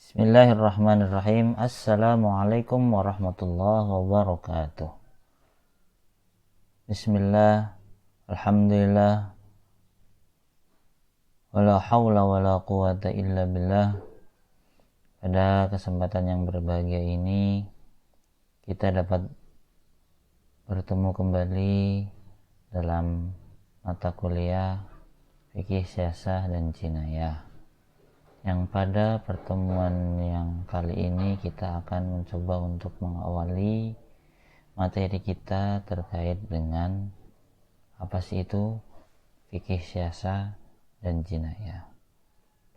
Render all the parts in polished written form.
Bismillahirrahmanirrahim. Assalamualaikum warahmatullahi wabarakatuh. Bismillah, alhamdulillah, wala hawla wala quwata illa billah. Pada kesempatan yang berbahagia ini kita dapat bertemu kembali dalam mata kuliah fikih siyasah dan jinayah, yang pada pertemuan yang kali ini kita akan mencoba untuk mengawali materi kita terkait dengan apa sih itu fikih siyasah dan jinayah.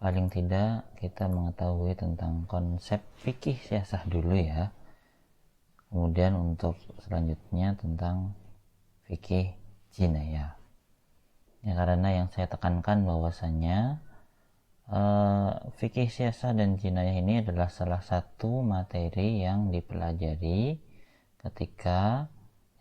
Paling tidak kita mengetahui tentang konsep fikih siyasah dulu ya, kemudian untuk selanjutnya tentang fikih jinayah ya, karena yang saya tekankan bahwasanya fikih siyasah dan jinayah ini adalah salah satu materi yang dipelajari ketika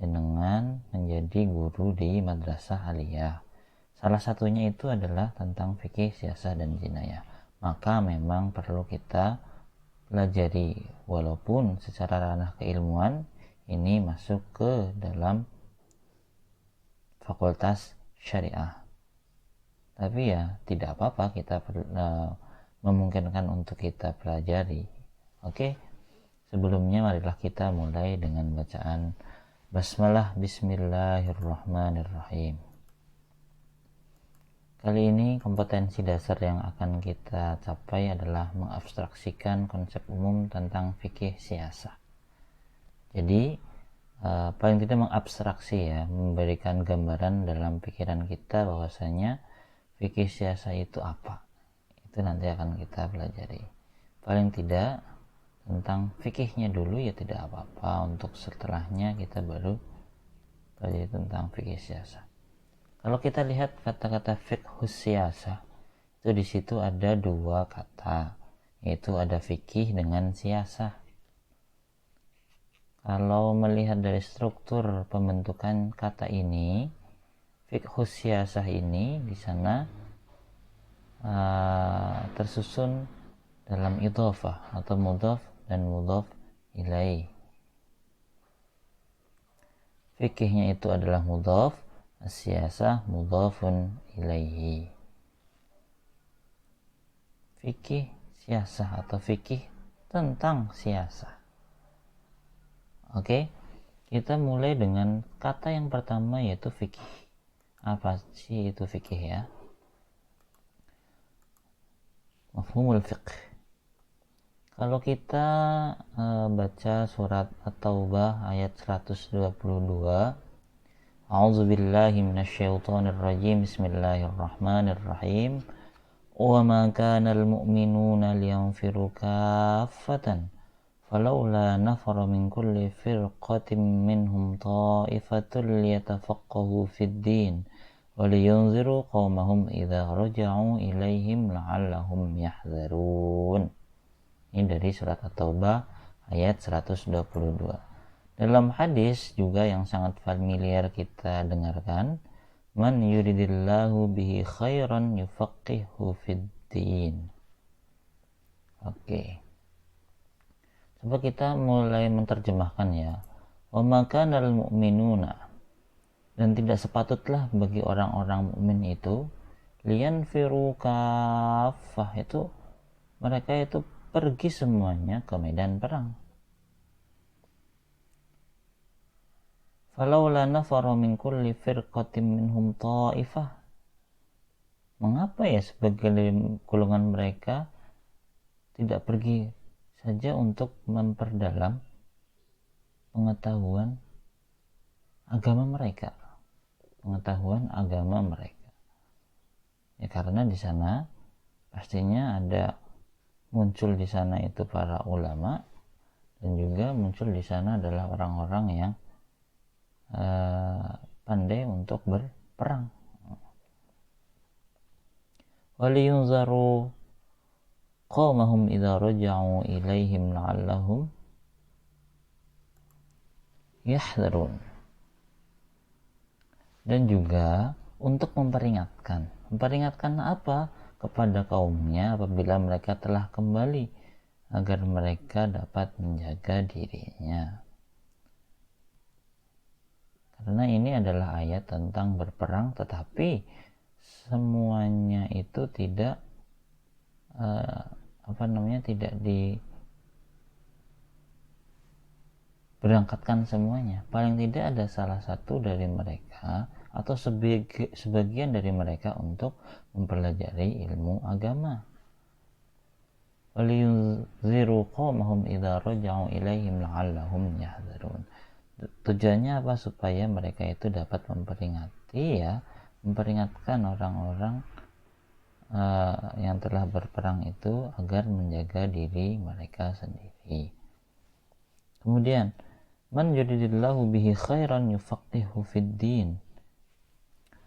jenengan menjadi guru di madrasah aliyah. Salah satunya itu adalah tentang fikih siyasah dan jinayah. Maka memang perlu kita pelajari, walaupun secara ranah keilmuan ini masuk ke dalam fakultas syariah. Tapi ya tidak apa-apa, kita memungkinkan untuk kita pelajari. Oke, sebelumnya marilah kita mulai dengan bacaan basmalah. Bismillahirrahmanirrahim. Kali ini kompetensi dasar yang akan kita capai adalah mengabstraksikan konsep umum tentang fikih siyasah. Jadi paling tidak mengabstraksi ya, memberikan gambaran dalam pikiran kita bahwasanya fikih siyasah itu apa. Itu nanti akan kita pelajari. Paling tidak tentang fikihnya dulu ya tidak apa-apa, untuk setelahnya kita baru pelajari tentang fikih siyasah. Kalau kita lihat kata-kata fiqh siyasah, itu di situ ada dua kata, yaitu ada fikih dengan siyasah. Kalau melihat dari struktur pembentukan kata ini, fiqh siyasah ini di sana tersusun dalam idhofah atau mudhaf dan mudhaf ilaih. Fikihnya itu adalah mudhaf, siyasah mudhafun ilaihi. Fikih siyasah atau fikih tentang siyasah. Oke, kita mulai dengan kata yang pertama yaitu fikih. Apa sih itu fikih ya? Mafhumul fiqh. Kalau kita baca surat At-Taubah ayat 122, A'udzu billahi minasyaitonir rajim. Bismillahirrahmanirrahim. Wa ma kana al-mu'minuna liyanfiru kaffatan falawla nafara min kulli firqatin minhum ta'ifatun liyatafaqahu fid din wa liyunziru qaumahum idza raja'u ilaihim la'allahum yahdzarun. Ini dari surat At-Taubah ayat 122. Dalam hadis juga yang sangat familiar kita dengarkan, man yuridillahu bihi khairan yufaqihu fid din. Oke. Coba kita mulai menerjemahkan ya. Wa makanal mu'minuna, dan tidak sepatutlah bagi orang-orang mukmin itu liyanfiru kaffah, itu mereka itu pergi semuanya ke medan perang. Falawla nafara min kulli firqatin minhum ta'ifah, mengapa ya sebagian golongan mereka tidak pergi saja untuk memperdalam pengetahuan agama mereka, ya, karena di sana pastinya ada muncul di sana itu para ulama, dan juga muncul di sana adalah orang-orang yang pandai untuk berperang. Waliyunzaru qaumahum idza raja'u ilaihim la'allahum yahdharun, dan juga untuk memperingatkan apa kepada kaumnya apabila mereka telah kembali agar mereka dapat menjaga dirinya. Karena ini adalah ayat tentang berperang, tetapi semuanya itu tidak tidak diberangkatkan semuanya. Paling tidak ada salah satu dari mereka atau sebagian dari mereka untuk mempelajari ilmu agama. وَلِيُنذِرُوا قَوْمَهُمْ إِذَا رَجَعُوا إِلَيْهِمْ لَعَلَّهُمْ يَحْذَرُونَ. Tujuannya apa? Supaya mereka itu dapat memperingatkan orang-orang yang telah berperang itu agar menjaga diri mereka sendiri. Kemudian, man yuridillahu bihi khairan yufaqihu fid din.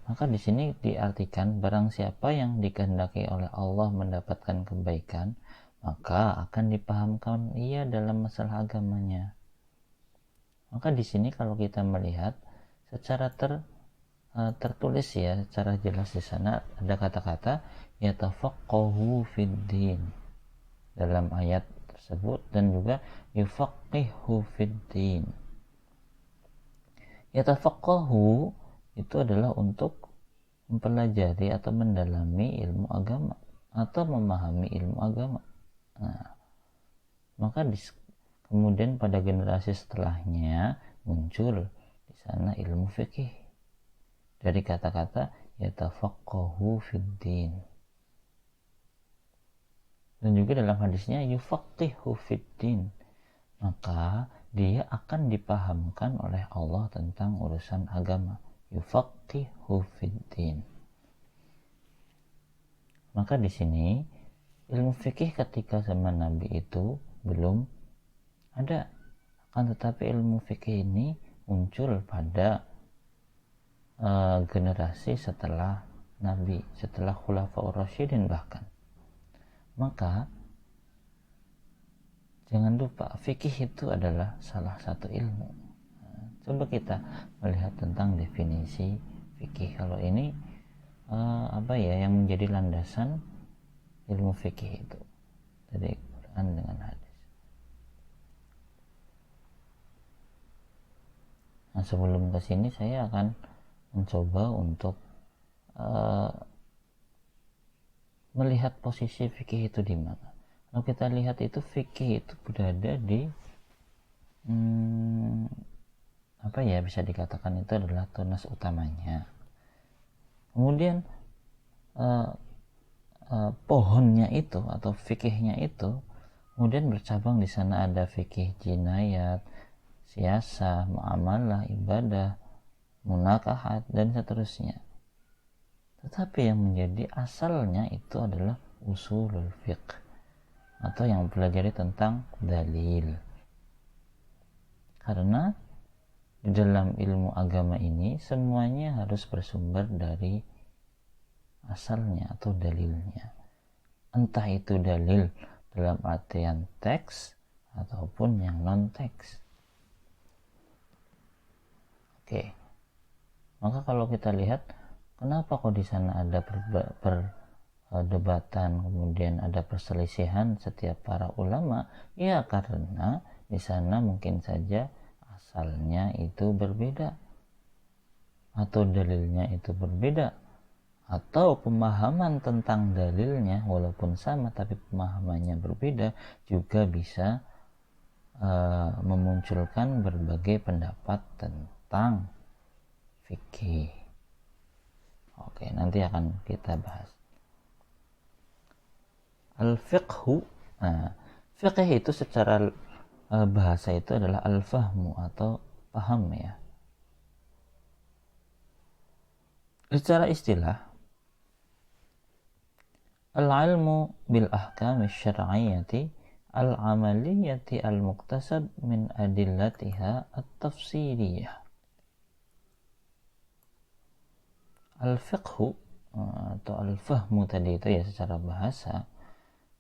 Maka di sini diartikan barang siapa yang dikehendaki oleh Allah mendapatkan kebaikan, maka akan dipahamkan ia dalam masalah agamanya. Maka di sini kalau kita melihat secara tertulis ya, secara jelas di sana ada kata-kata yatafaqahu fid din dalam ayat tersebut, dan juga yufaqihu fid din. Yatafaqahu itu adalah untuk mempelajari atau mendalami ilmu agama atau memahami ilmu agama. Nah, maka kemudian pada generasi setelahnya muncul di sana ilmu fikih dari kata-kata yatafaqahu fid din. Dan juga dalam hadisnya yufaqihu fid din, maka dia akan dipahamkan oleh Allah tentang urusan agama. Yufaqihu fid din. Maka di sini ilmu fikih ketika zaman Nabi itu belum ada, akan tetapi ilmu fikih ini muncul pada generasi setelah Nabi, setelah Khulafaur Rasyidin bahkan. Maka jangan lupa fikih itu adalah salah satu ilmu. Coba kita melihat tentang definisi fikih. Kalau ini yang menjadi landasan ilmu fikih itu dari Quran dengan hadis. Nah, sebelum ke sini saya akan mencoba untuk melihat posisi fikih itu di mana. Kalau kita lihat itu fikih itu berada di bisa dikatakan itu adalah tunas utamanya. Kemudian pohonnya itu atau fikihnya itu kemudian bercabang. Di sana ada fikih jinayat, siasah, muamalah, ibadah, munakahat, dan seterusnya. Tetapi yang menjadi asalnya itu adalah usulul fiqh atau yang mempelajari tentang dalil. Karena di dalam ilmu agama ini semuanya harus bersumber dari asalnya atau dalilnya. Entah itu dalil dalam artian teks ataupun yang non teks. Oke. Maka kalau kita lihat kenapa kok di sana ada perdebatan, kemudian ada perselisihan setiap para ulama? Ya karena di sana mungkin saja asalnya itu berbeda, atau dalilnya itu berbeda, atau pemahaman tentang dalilnya walaupun sama tapi pemahamannya berbeda juga bisa memunculkan berbagai pendapat tentang fikih. Oke, nanti akan kita bahas. Al-fiqhu, fiqh itu secara bahasa itu adalah al-fahmu atau paham ya. Secara istilah, al-ilmu bil ahkam syar'iyyati al-amaliyati al-muktasab min adillatiha at-tafsiriyah. Al-fiqhu atau al-fahmu tadi itu ya secara bahasa.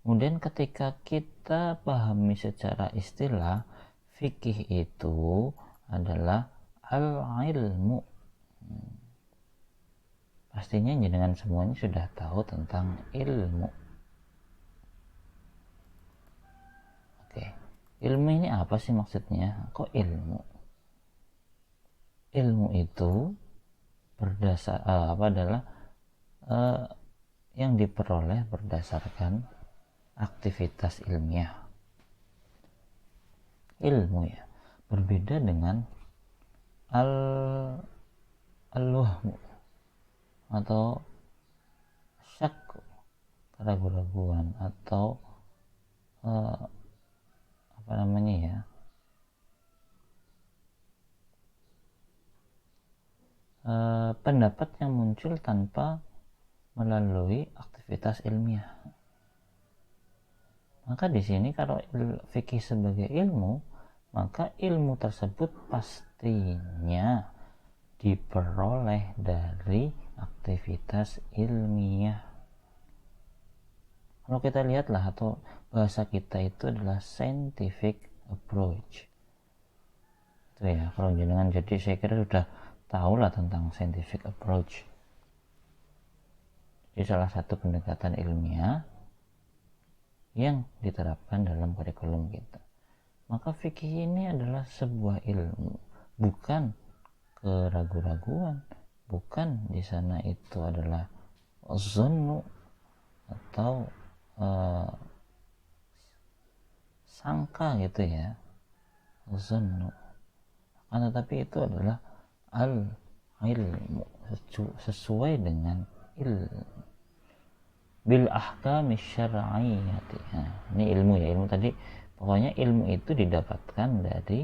Kemudian ketika kita pahami secara istilah, fikih itu adalah al-ilmu. Pastinya dengan semuanya sudah tahu tentang ilmu. Ilmu ini apa sih maksudnya? Kok ilmu? Ilmu itu adalah uh, yang diperoleh berdasarkan aktivitas ilmiah. Ilmu ya berbeda dengan al-wahmu atau syak, keraguan-raguan, atau apa namanya ya, pendapat yang muncul tanpa melalui aktivitas ilmiah. Maka di sini kalau fikih sebagai ilmu, maka ilmu tersebut pastinya diperoleh dari aktivitas ilmiah. Kalau kita lihatlah, atau bahasa kita itu adalah scientific approach. Itu ya, kalau jenengan, jadi saya kira sudah tahu lah tentang scientific approach. Jadi salah satu pendekatan ilmiah yang diterapkan dalam kurikulum kita. Maka fikih ini adalah sebuah ilmu, bukan keraguan-raguan, bukan di sana itu adalah zonnu atau sangka gitu ya, zonnu, tetapi itu adalah al-ilmu, sesuai dengan ilmu bil ahkami syar'iyyati. Ini ilmu ya, ilmu tadi pokoknya ilmu itu didapatkan dari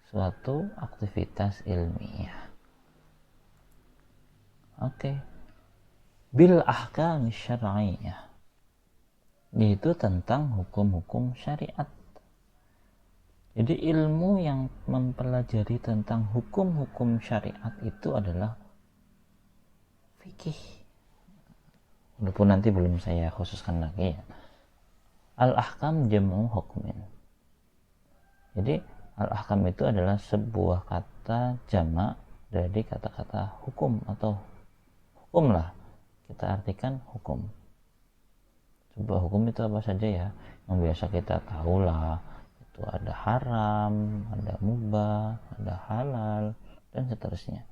suatu aktivitas ilmiah. Oke. Bil ahkami syar'iyyah, yaitu tentang hukum-hukum syariat. Jadi ilmu yang mempelajari tentang hukum-hukum syariat itu adalah fikih. Walaupun nanti belum saya khususkan lagi ya. Al-ahkam jam'u hukmin. Jadi al-ahkam itu adalah sebuah kata jamak dari kata-kata hukum, atau hukum lah, kita artikan hukum. Sebuah hukum itu apa saja ya, yang biasa kita tahu lah, itu ada haram, ada mubah, ada halal, dan seterusnya.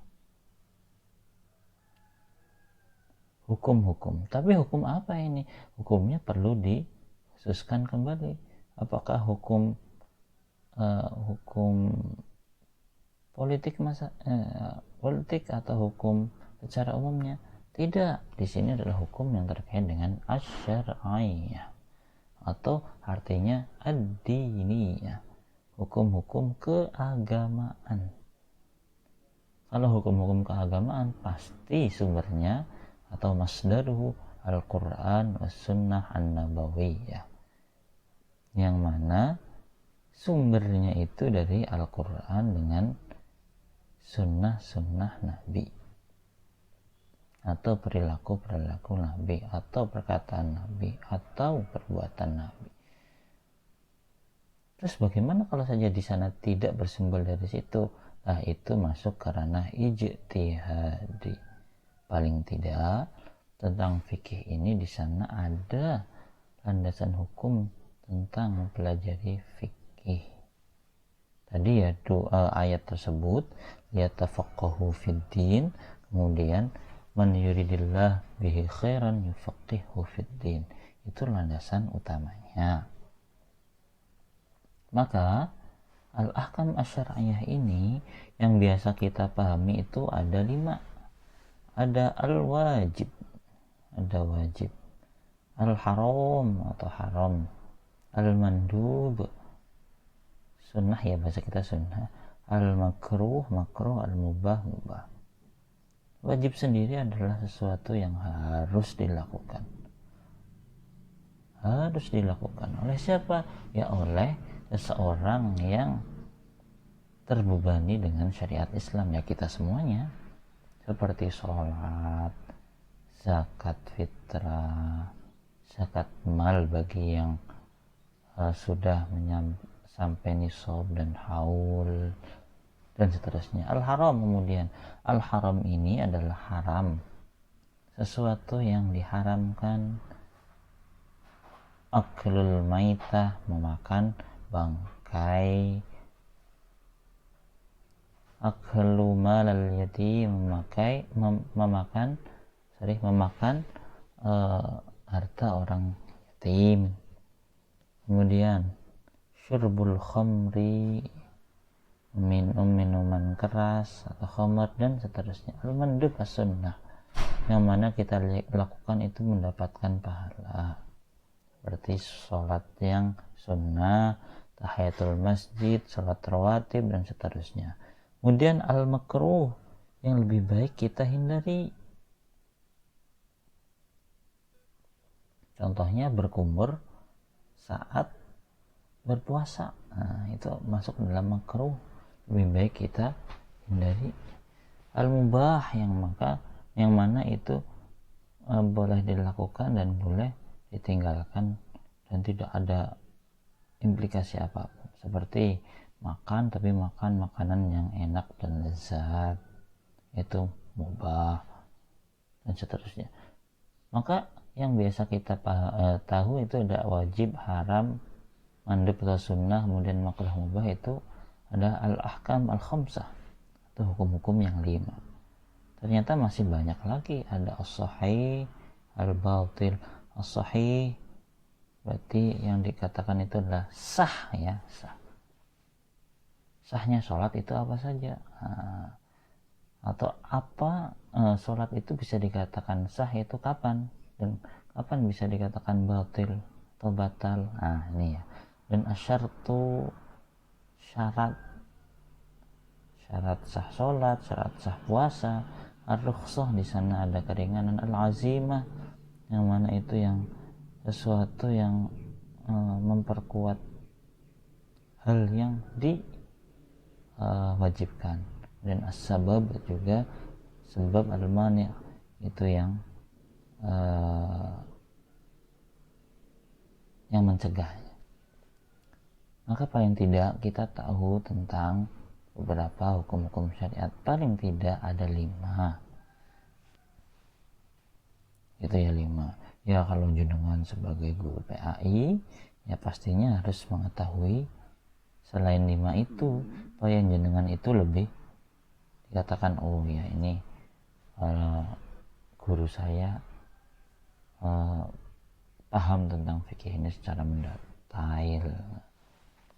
Hukum-hukum. Tapi hukum apa ini? Hukumnya perlu dikhususkan kembali. Apakah hukum politik politik atau hukum secara umumnya? Tidak. Di sini adalah hukum yang terkait dengan asy-syar'iyyah, atau artinya ad-diniyah, hukum-hukum keagamaan. Kalau hukum-hukum keagamaan pasti sumbernya atau masdaruhu Al-Quran was sunnah an-nabawiyah, yang mana sumbernya itu dari Al-Quran dengan sunnah-sunnah Nabi, atau perilaku-perilaku Nabi, atau perkataan Nabi, atau perbuatan Nabi. Terus bagaimana kalau saja di sana tidak bersumber dari situ? Nah, itu masuk karena ijtihadi. Paling tidak tentang fikih ini di sana ada landasan hukum tentang mempelajari fikih. Tadi ya ayat tersebut, yatafaqahu fid din, kemudian man yuridillah bihi khairan yufaqihu fid din. Itu landasan utamanya. Maka al-ahkam asy-syar'iyyah ini yang biasa kita pahami itu ada 5. Ada al-wajib, ada wajib, al-haram atau haram, al-mandub, sunnah ya bahasa kita sunnah, al-makruh, makruh, al-mubah, mubah. Wajib sendiri adalah sesuatu yang harus dilakukan. Harus dilakukan oleh siapa? Ya oleh seseorang yang terbebani dengan syariat Islam, ya kita semuanya. Seperti sholat, zakat fitrah, zakat mal bagi yang sudah sampai nisab dan haul, dan seterusnya. Al-haram, kemudian al-haram ini adalah haram, sesuatu yang diharamkan. Aklul maitah, memakan bangkai. memakai aklu malal yatim, memakan harta orang yatim. Kemudian syurbul khamri, minum minuman keras atau khamar dan seterusnya. Al-mandub as-sunnah, yang mana kita lakukan itu mendapatkan pahala, seperti sholat yang sunnah, tahiyatul masjid, sholat rawatib dan seterusnya. Kemudian al-makruh, yang lebih baik kita hindari. Contohnya berkumur saat berpuasa, nah, itu masuk dalam makruh, lebih baik kita hindari. Al-mubah, yang mana itu boleh dilakukan dan boleh ditinggalkan dan tidak ada implikasi apapun, seperti makan tapi makan makanan yang enak dan lezat, itu mubah dan seterusnya. Maka yang biasa kita tahu itu tidak wajib, haram, mandub atau sunnah, kemudian makruh, mubah, itu ada al-ahkam al-khamsah, itu hukum-hukum yang 5. Ternyata masih banyak lagi, ada as-sahih, al-batil. As-sahih berarti yang dikatakan itu adalah sah, ya, sah. Sahnya sholat itu apa saja, atau apa sholat itu bisa dikatakan sah itu kapan, dan kapan bisa dikatakan batil atau batal. Nah, ini ya. Dan asyartu, syarat sah sholat, syarat sah puasa. Ar-rukhsah, di sana ada keringanan. Al-azimah, yang mana itu yang sesuatu yang memperkuat hal yang diwajibkan. Dan as-sabab juga, sebab al-mani', itu yang mencegahnya. Maka paling tidak kita tahu tentang beberapa hukum-hukum syariat, paling tidak ada 5. Itu ya 5. Ya kalau jenengan sebagai guru PAI, ya pastinya harus mengetahui selain 5 itu, supaya jenengan itu lebih dikatakan, oh ya ini guru saya paham tentang fikih ini secara mendetail.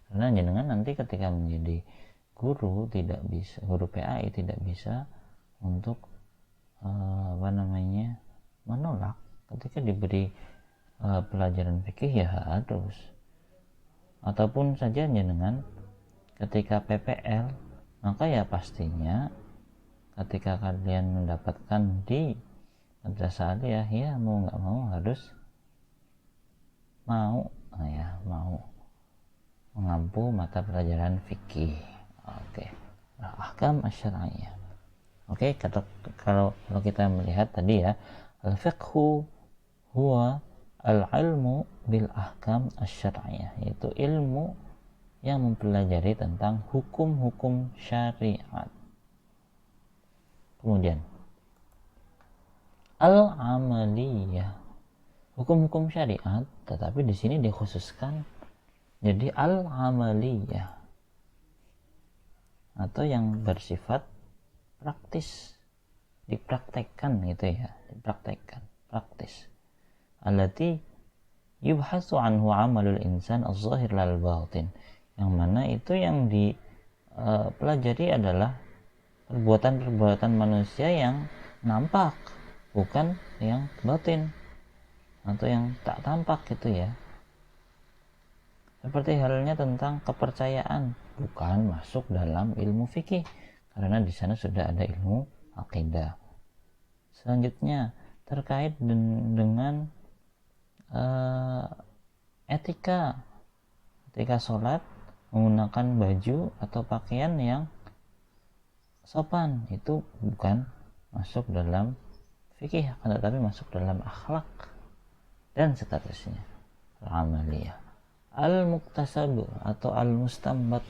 Karena jenengan nanti ketika menjadi guru PAI tidak bisa untuk menolak ketika diberi pelajaran fikih, ya harus. Ataupun saja jenengan ketika PPL, maka ya pastinya ketika kalian mendapatkan di madrasah aliyah, ya mau nggak mau harus mau mengampu mata pelajaran fikih. Oke. Ahkam asy-syar'iyyah. Oke, kalau kita melihat tadi ya, al-fiqhu huwa al-ilmu bil ahkam asy-syar'iyyah, yaitu ilmu yang mempelajari tentang hukum-hukum syariat. Kemudian al-amaliyah, hukum-hukum syariat, tetapi di sini dikhususkan jadi al-amaliyah, atau yang bersifat praktis, dipraktekkan gitu ya, praktis. Allati yubhasu anhu amalul insan az-zahir lal batin, yang mana itu yang dipelajari adalah perbuatan-perbuatan manusia yang nampak, bukan yang batin atau yang tak tampak gitu ya. Seperti halnya tentang kepercayaan, bukan masuk dalam ilmu fikih, karena di sana sudah ada ilmu akidah. Selanjutnya terkait dengan etika sholat, menggunakan baju atau pakaian yang sopan, itu bukan masuk dalam fikih, tetapi masuk dalam akhlak dan seterusnya. Al-amaliyah, al-muktasab atau al-mustambat,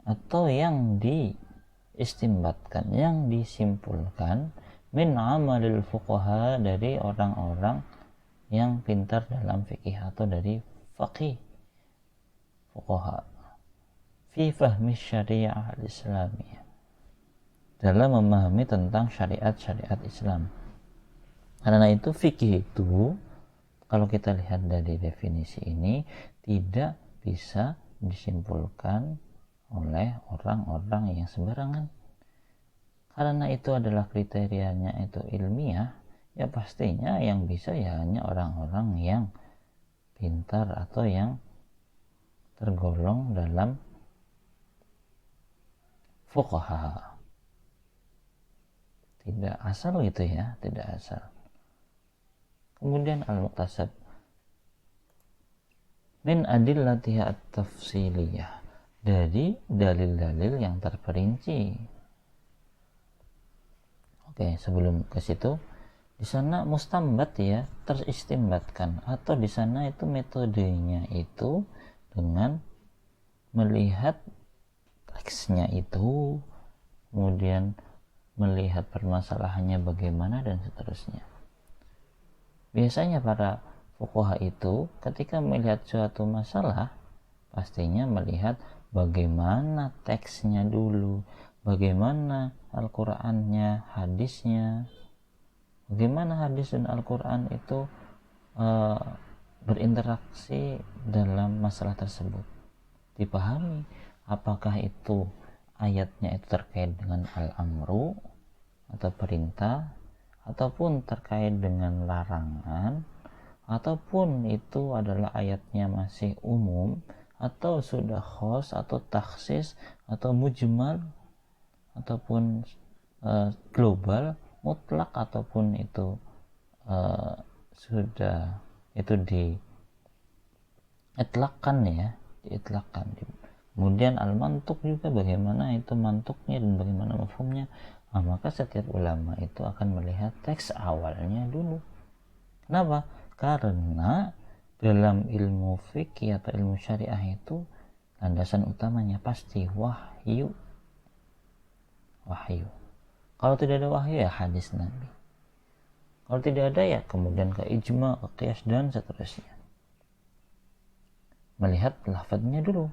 atau yang diistimbatkan, yang disimpulkan, min amalil fuqaha, dari orang-orang yang pintar dalam fikih atau dari faqih, fuqaha. fi fahmi syariah al-islamiyah, dalam memahami tentang syariat-syariat Islam. Karena itu fikih itu, kalau kita lihat dari definisi ini, tidak bisa disimpulkan oleh orang-orang yang sembarangan. Karena itu adalah kriterianya itu ilmiah, ya pastinya yang bisa ya hanya orang-orang yang pintar atau yang tergolong dalam fuqaha. Tidak asal gitu ya, tidak asal. Kemudian al-muqtasab min adillatiha at-tafsiliyah, dari dalil-dalil yang terperinci. Oke, sebelum ke situ, di sana mustambat ya, teristimbatkan, atau di sana itu metodenya itu dengan melihat teksnya itu, kemudian melihat permasalahannya bagaimana dan seterusnya. Biasanya para fuqaha itu ketika melihat suatu masalah pastinya melihat bagaimana teksnya dulu, bagaimana Al-Qur'annya, hadisnya, bagaimana hadis dan Al-Qur'an itu berinteraksi dalam masalah tersebut. Dipahami apakah itu ayatnya itu terkait dengan al-amru atau perintah, ataupun terkait dengan larangan, ataupun itu adalah ayatnya masih umum, atau sudah khos atau takhsis atau mujmal, ataupun global, mutlak, ataupun itu sudah itu diitlaqkan ya, diitlaqkan. Kemudian al-mantuk juga, bagaimana itu mantuknya dan bagaimana mafhumnya. Maka setiap ulama itu akan melihat teks awalnya dulu. Kenapa? Karena dalam ilmu fikih atau ilmu syariah itu landasan utamanya pasti wahyu. Kalau tidak ada wahyu ya hadis Nabi. Kalau tidak ada ya kemudian ke ijma, ke qiyas dan seterusnya. Melihat lafadznya dulu.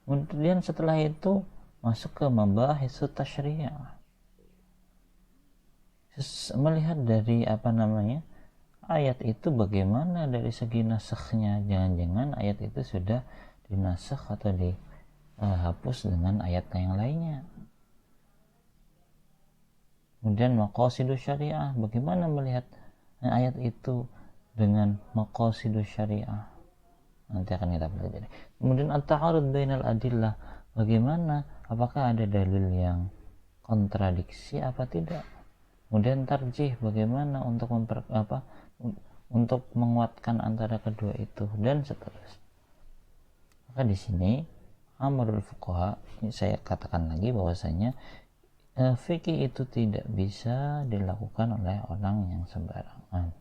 Kemudian setelah itu masuk ke mabahis tasyri'. Melihat dari ayat itu bagaimana dari segi nasakhnya. Jangan-jangan ayat itu sudah dinasakh atau dihapus dengan ayat yang lainnya. Kemudian maqasidus syariah, bagaimana melihat ayat itu dengan maqasidus syariah, nanti akan kita pelajari. Kemudian at-ta'arud bainal adillah, bagaimana, apakah ada dalil yang kontradiksi apa tidak. Kemudian tarjih, bagaimana untuk untuk menguatkan antara kedua itu, dan seterusnya. Maka di sini amarul fuqaha, ini saya katakan lagi bahwasanya fikih itu tidak bisa dilakukan oleh orang yang sembarangan.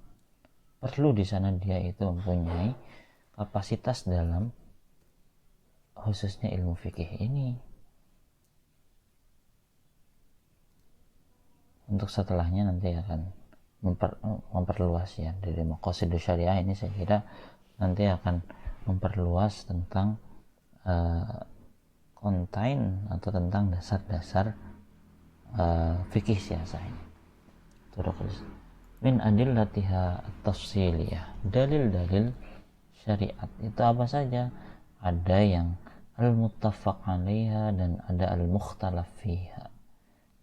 Perlu di sana dia itu mempunyai kapasitas dalam khususnya ilmu fikih ini. Untuk setelahnya nanti akan memperluas ya, dari maqasidus syariah ini saya kira nanti akan memperluas tentang konten atau tentang dasar-dasar fikih siasah ini. Terus min adillatiha at-tafsiliyah, dalil-dalil syariat itu apa saja? Ada yang al-muttafaq 'alaiha dan ada al-mukhtalaf fiha.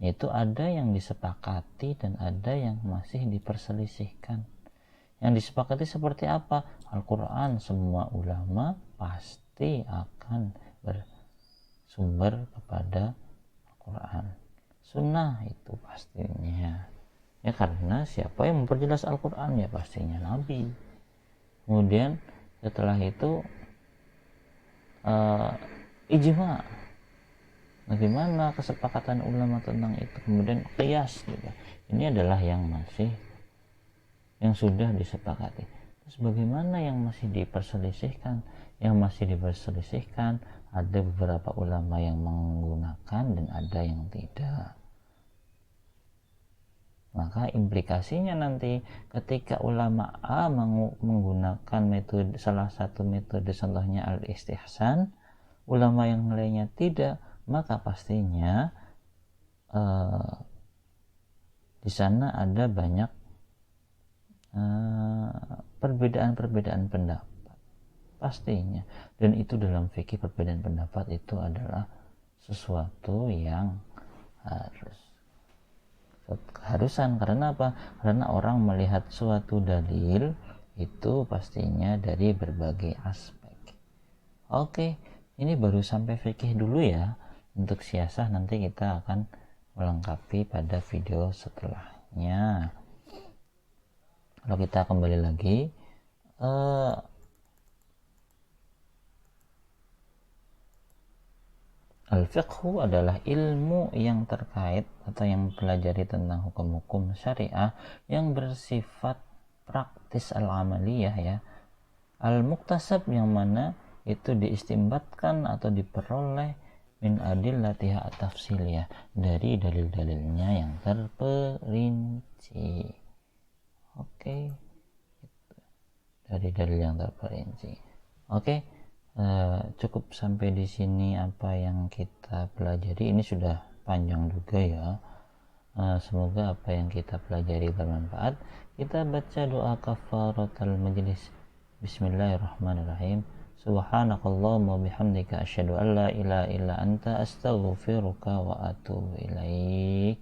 Itu ada yang disepakati dan ada yang masih diperselisihkan. Yang disepakati seperti apa? Al-Quran, semua ulama pasti akan bersumber kepada Al-Quran. Sunnah itu pastinya ya, karena siapa yang memperjelas Al-Quran ya pastinya Nabi. Kemudian setelah itu ijma, bagaimana kesepakatan ulama tentang itu. Kemudian qiyas juga, ini adalah yang sudah disepakati. Terus bagaimana yang masih diperselisihkan? Yang masih diperselisihkan ada beberapa ulama yang menggunakan dan ada yang tidak. Maka implikasinya nanti ketika ulama A menggunakan metode, salah satu metode contohnya al-istihsan, ulama yang lainnya tidak, maka pastinya di sana ada banyak perbedaan-perbedaan pendapat pastinya. Dan itu dalam fikih, perbedaan pendapat itu adalah sesuatu yang keharusan. Karena apa? Karena orang melihat suatu dalil itu pastinya dari berbagai aspek. Oke, ini baru sampai fikih dulu ya. Untuk siasah nanti kita akan melengkapi pada video setelahnya. Kalau kita kembali lagi, al-fiqhu adalah ilmu yang terkait atau yang mempelajari tentang hukum-hukum syariah yang bersifat praktis al-amaliyah ya. Al-muktasab yang mana itu diistimbatkan atau diperoleh min adillatiha at-tafsiliyah, dari dalil-dalilnya yang terperinci. Oke. Dari dalil yang terperinci. Oke. Cukup sampai di sini apa yang kita pelajari. Ini sudah panjang juga ya. Semoga apa yang kita pelajari bermanfaat. Kita baca doa kafaratul majlis. Bismillahirrahmanirrahim. Subhanakallahumma bihamdika asyhadu an la ilaha illa anta astaghfiruka wa atubu ilaik.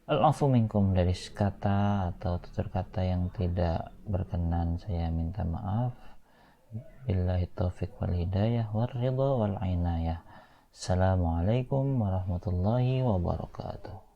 Al-afu minkum, dari kata atau tutur kata yang tidak berkenan saya minta maaf. Billahi taufiq wal hidayah war ridha wal inayah. Assalamualaikum warahmatullahi wabarakatuh.